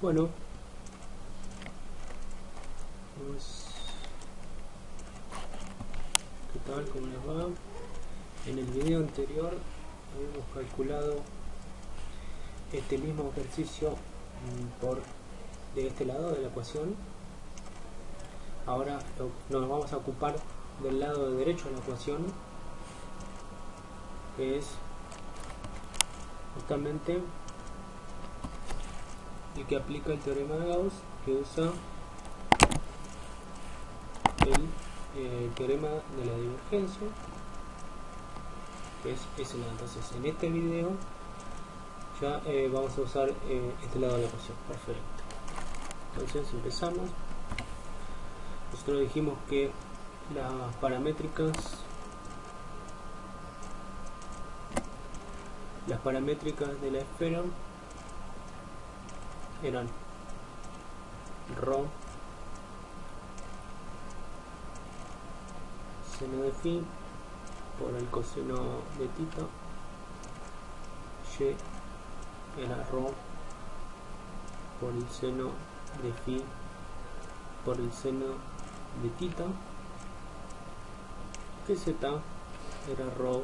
Bueno, ¿qué tal? ¿Cómo les va? En el video anterior habíamos calculado este mismo ejercicio de este lado de la ecuación. Ahora nos vamos a ocupar del lado derecho de la ecuación, que es justamente el que aplica el teorema de Gauss, que usa el teorema de la divergencia, que es ese lado. Entonces en este video ya vamos a usar este lado de la ecuación. Perfecto. Entonces empezamos. Nosotros dijimos que las paramétricas de la esfera eran ρ seno de phi por el coseno de tita, y era ρ por el seno de phi por el seno de tita, que z era ρ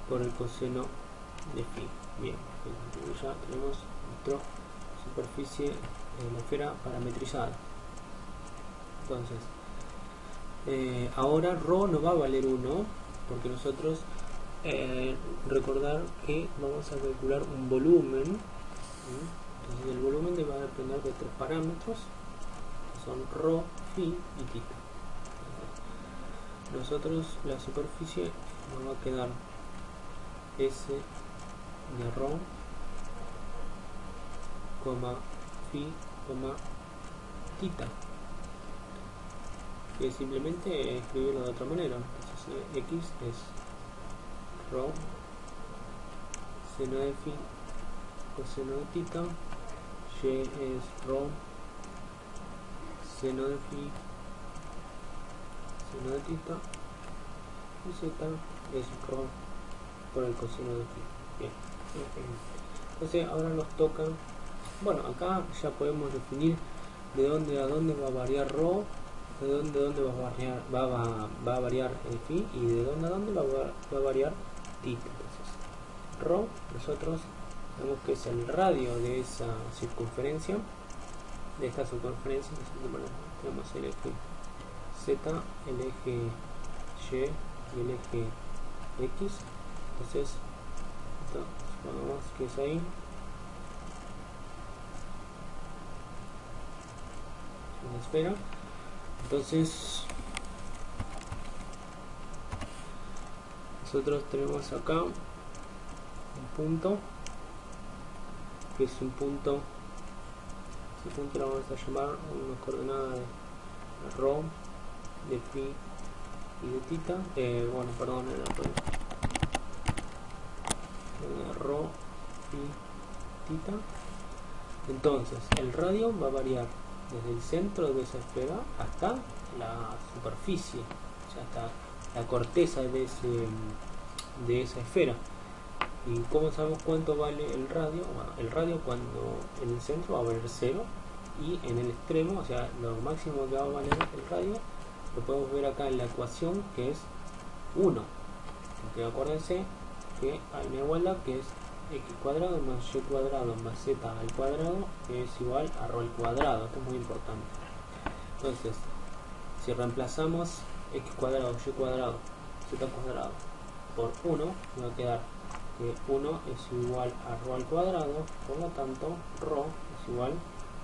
por el coseno de phi. Bien, ya tenemos nuestra superficie de la esfera parametrizada. Entonces ahora ρ no va a valer 1, porque nosotros recordar que vamos a calcular un volumen. Entonces el volumen va a depender de tres parámetros, que son ρ, phi y tita. Nosotros la superficie nos va a quedar S de ρ, phi, tita, que simplemente escribirlo de otra manera. Entonces X es ρ seno de phi coseno de tita, Y es ρ seno de phi seno de tita, y Z es ρ por el coseno de phi. Bien. Entonces ahora nos toca, bueno, acá ya podemos definir de dónde a dónde va a variar ρ, de dónde va a variar el phi, y de dónde a dónde va a variar tita. Entonces ρ nosotros vemos que es el radio de esa circunferencia, de esta circunferencia. Entonces, tenemos el eje Z, el eje Y y el eje X. Entonces supongamos que es ahí, una esfera. Entonces nosotros tenemos acá un punto, que es un punto, ese punto lo vamos a llamar una coordenada de ρ, de phi y de tita, bueno, perdón, era ρ, phi, tita. Entonces el radio va a variar desde el centro de esa esfera hasta la superficie, o sea, hasta la corteza de esa esfera. ¿Y cómo sabemos cuánto vale el radio? Bueno, el radio, cuando en el centro va a valer 0, y en el extremo, o sea, lo máximo que va a valer el radio, lo podemos ver acá en la ecuación, que es 1. Porque acuérdense que hay una igualdad que es x cuadrado más y cuadrado más z al cuadrado, que es igual a ρ al cuadrado. Esto es muy importante. Entonces, si reemplazamos x cuadrado, y cuadrado, z cuadrado por 1, va a quedar que 1 es igual a ρ al cuadrado, por lo tanto ρ es igual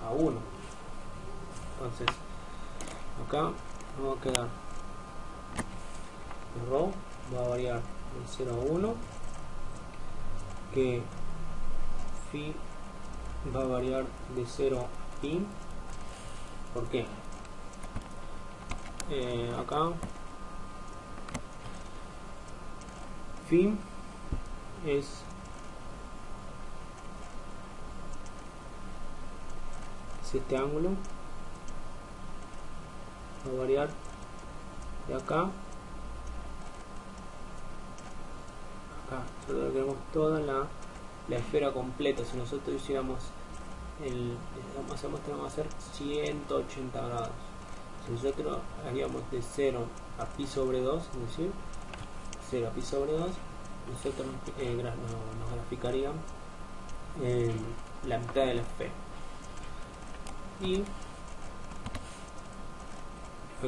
a 1. Entonces acá nos va a quedar que ρ va a variar de 0 a 1, que phi va a variar de 0 a pi. ¿Por qué? Acá phi es este ángulo, va a variar de acá. Nosotros queremos toda la esfera completa. Si nosotros hiciéramos esa muestra va a ser 180 grados. Si nosotros haríamos de 0 a pi sobre 2, es decir, 0 a pi sobre 2, nosotros nos graficarían la mitad de la esfera. Y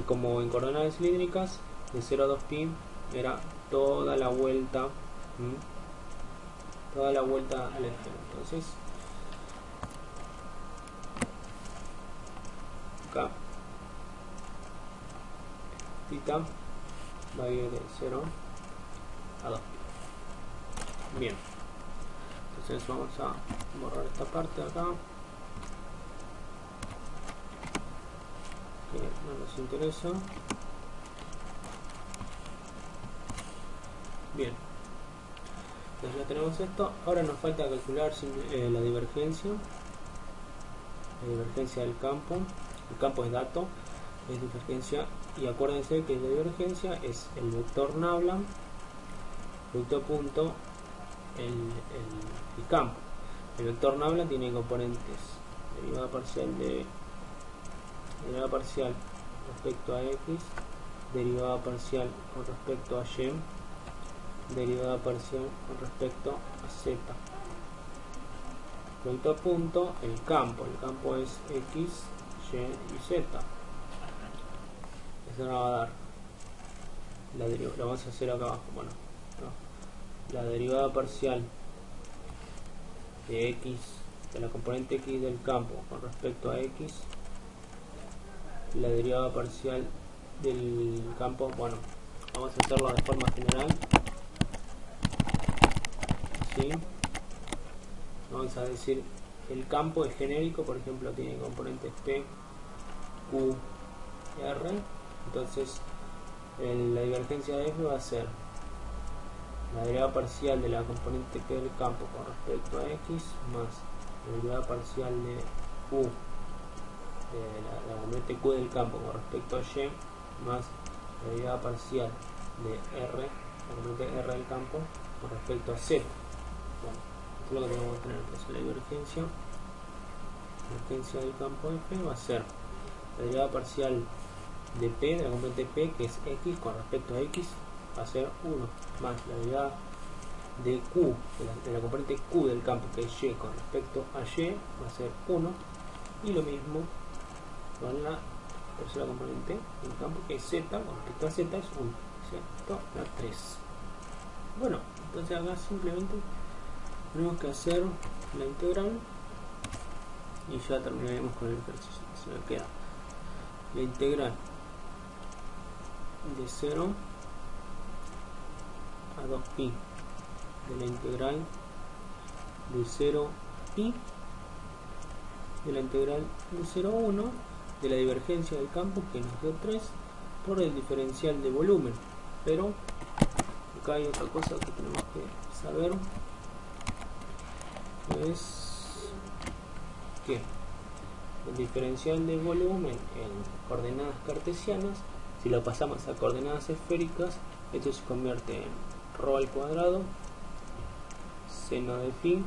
como en coordenadas cilíndricas, de 0 a 2 pi era toda la vuelta, a la esfera. Entonces, acá tita va a ir de 0 a 2 pi. Bien, entonces vamos a borrar esta parte de acá que no nos interesa. Bien, entonces ya tenemos esto. Ahora nos falta calcular la divergencia del campo. El campo es dato, es divergencia, y acuérdense que la divergencia es el vector nabla producto punto el campo. El vector nabla tiene componentes derivada parcial respecto a x, derivada parcial con respecto a y, derivada parcial con respecto a z. Producto punto el campo es x, y y z. Eso nos va a dar la derivada, lo vamos a hacer acá abajo. Bueno, no. La derivada parcial de x, de la componente x del campo con respecto a x, la derivada parcial del campo, bueno, vamos a hacerlo de forma general, así. Vamos a decir, el campo es genérico, por ejemplo, tiene componentes p, q, r. Entonces la divergencia de f va a ser la derivada parcial de la componente p del campo con respecto a x más la derivada parcial de q, la componente q del campo con respecto a y, más la derivada parcial de r, la componente r del campo con respecto a z. Bueno, esto es lo que tenemos que tener. Entonces la divergencia del campo f va a ser la derivada parcial de p, de la componente p, que es x, con respecto a x, va a ser 1, más la derivada de q, de la componente q del campo, que es y, con respecto a y, va a ser 1, y lo mismo con la tercera componente del campo, que es z, con respecto a z es 1, ¿cierto? La 3. Bueno, entonces acá simplemente tenemos que hacer la integral y ya terminaremos con el ejercicio. Se me queda la integral de 0 a 2 pi de la integral de 0 pi de la integral de 0 a 1 de la divergencia del campo, que nos dio 3, por el diferencial de volumen. Pero acá hay otra cosa que tenemos que saber, es que el diferencial de volumen en coordenadas cartesianas, si lo pasamos a coordenadas esféricas, esto se convierte en ρ al cuadrado seno de phi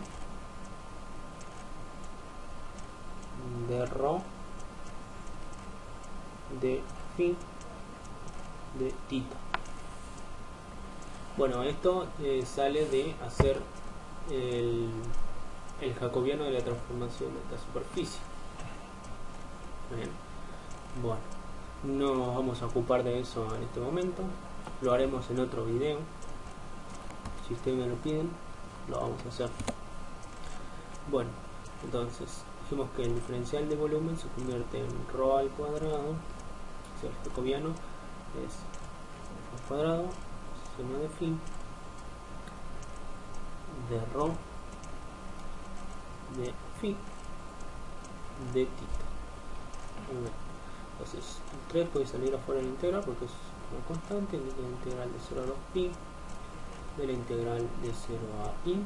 de ρ de phi de tita. Bueno, esto sale de hacer el jacobiano de la transformación de esta superficie. Bien. Bueno, no nos vamos a ocupar de eso en este momento, lo haremos en otro video. Si ustedes me lo piden, lo vamos a hacer. Bueno, entonces dijimos que el diferencial de volumen se convierte en ρ al cuadrado, o sea, el jacobiano es ρ al cuadrado seno de phi de ρ de phi de tita. Entonces el 3 puede salir afuera de la integral porque es una constante, la integral de 0 a 2 pi de la integral de 0 a pi,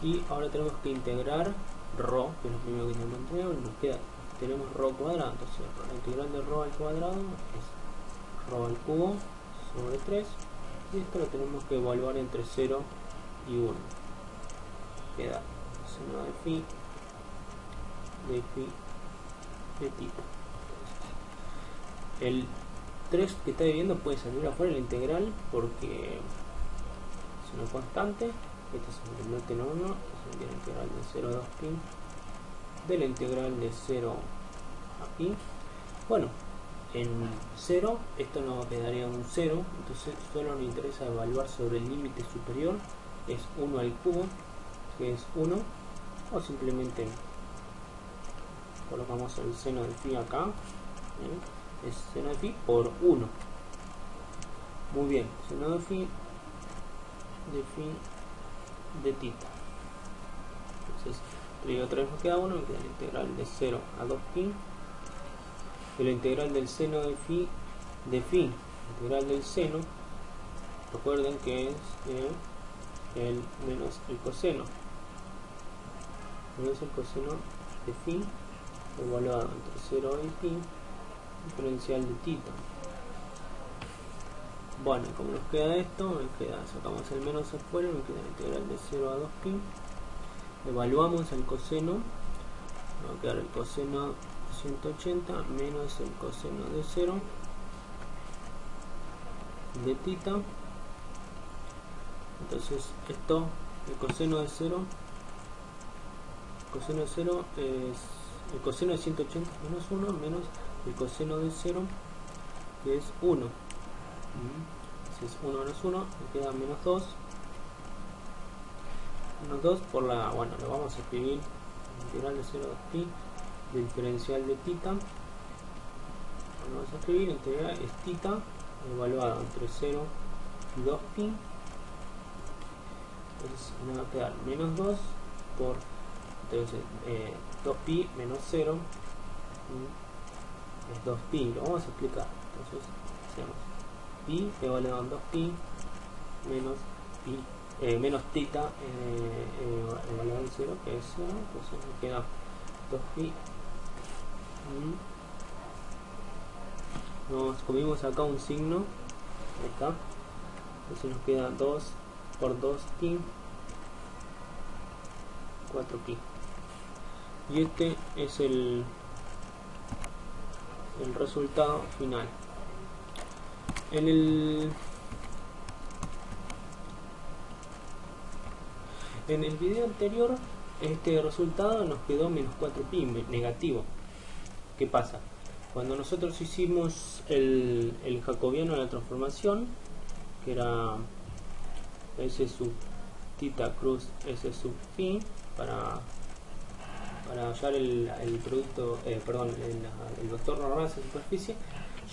y ahora tenemos que integrar ρ, que es lo primero que tenemos que integrar, y nos queda, tenemos ρ cuadrado, entonces la integral de ρ al cuadrado es ρ al cubo sobre 3, y esto lo tenemos que evaluar entre 0 y 1, queda seno de phi de phi de tita. El 3 que está viviendo puede salir afuera el integral porque es una constante. Este es el bloque en 1, es el integral de 0 a 2 pi de la integral de 0 a pi. Bueno, en 0 esto nos quedaría un 0, entonces solo nos interesa evaluar sobre el límite superior, es 1 al cubo, que es 1, o simplemente colocamos el seno de phi acá, es seno de phi por 1. Muy bien, seno de phi de tita. Entonces, y otra vez nos queda 1, me queda la integral de 0 a 2 pi de la integral del seno de phi, la integral del seno, recuerden que es el menos el coseno de phi evaluado entre 0 y pi diferencial de tita. Bueno, como nos queda esto, sacamos el menos afuera, nos queda la integral de 0 a 2 pi, evaluamos el coseno, nos va a quedar el coseno 180 menos el coseno de 0 de tita. Entonces esto, el coseno de 0 es el coseno de 180 menos 1 menos el coseno de 0, que es 1. Entonces 1 menos 1 me queda menos 2. Menos 2 por la, bueno, lo vamos a escribir integral de 0 a 2 pi del diferencial de tita. Vamos a escribir integral es tita evaluado entre 0 y 2 pi. Entonces me va a quedar menos 2 por, entonces 2 pi menos 0 es 2 pi, lo vamos a explicar. Entonces hacemos pi evaluado en 2 pi menos pi menos tita evaluado en 0, que es 0, entonces me queda 2 pi. Nos comimos acá un signo, ahí está, entonces nos queda 2 por 2 pi, 4 pi, y este es el resultado final. En el video anterior este resultado nos quedó menos 4 pi negativo. ¿Qué pasa? Cuando nosotros hicimos el jacobiano de la transformación, que era S sub tita cruz S sub phi, para hallar el producto, el vector normal de superficie,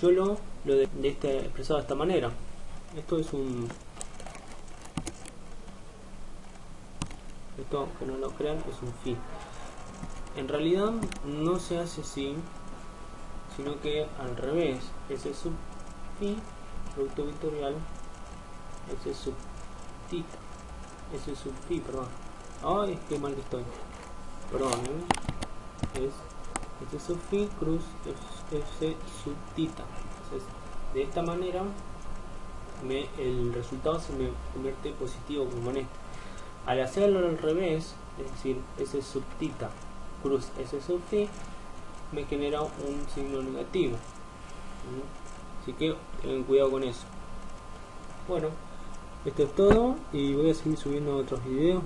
yo lo expresado de esta manera. Esto es esto, que no lo crean, es un phi. En realidad no se hace así, sino que al revés, S sub phi, producto vectorial, S sub tita, S sub phi, perdón. Ay, qué mal que estoy. Perdón, es S sub phi cruz S sub tita. Entonces, de esta manera el resultado se me convierte positivo como en este. Al hacerlo al revés, es decir, S sub tita cruz S sub phi, me genera un signo negativo. Así que tengan cuidado con eso. Bueno, esto es todo, y voy a seguir subiendo otros videos,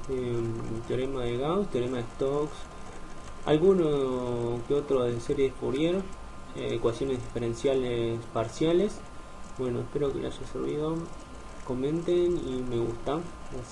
teorema de Gauss, teorema de Stokes, alguno que otro de serie de Fourier, ecuaciones diferenciales parciales. Bueno, espero que les haya servido. Comenten y me gusta. Gracias.